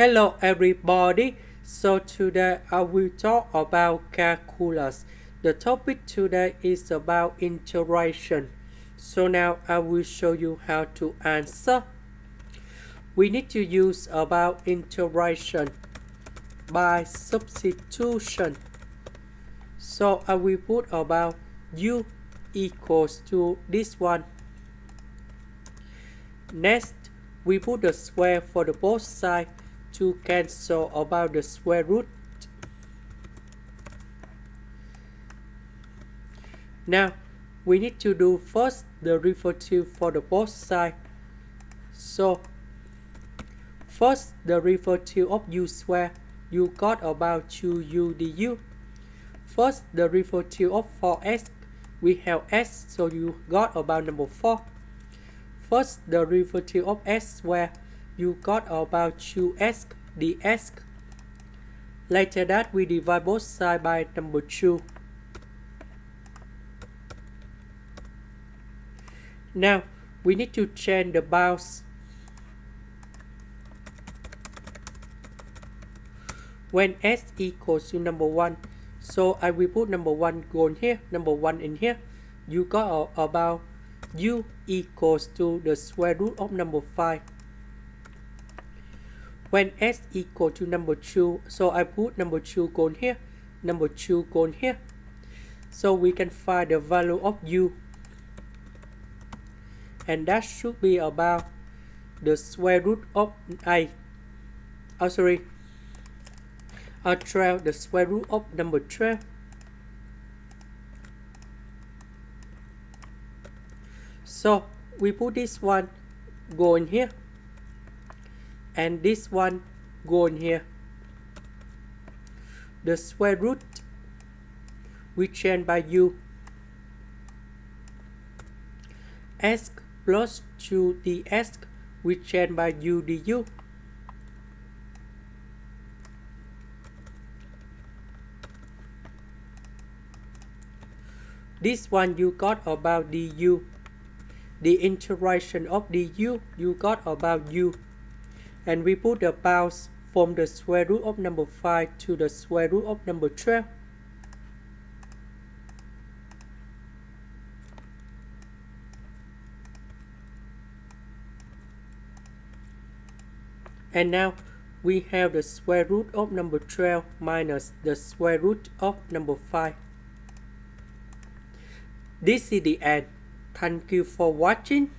Hello everybody, so today I will talk about calculus. The topic today is about integration. So now I will show you how to answer. We need to use about integration by substitution. So I will put about u equals to this one. Next, we put the square for the both sides to cancel about the square root. Now, we need to do first the derivative for the both sides. So, first the derivative of u square, you got about 2u du. First the derivative of 4x, we have s, so you got about number 4. First the derivative of s square, you got about 2s ds. Later that we divide both sides by number 2. Now we need to change the bounds. When s equals to number 1, so I will put number 1 going here, number 1 in here. You got about u equals to the square root of number 5. When s equal to number 2, so I put number 2 going here, number 2 going here. So we can find the value of u. And that should be about the square root of a. Oh, sorry. 12, the square root of number 12. So we put this one going here. And this one going here. The square root we change by u. S plus 2 ds we change by u du. This one you got about du. The integration of du, you got about u. And we put the bounds from the square root of number 5 to the square root of number 12. And now we have the square root of number 12 minus the square root of number 5. This is the end. Thank you for watching.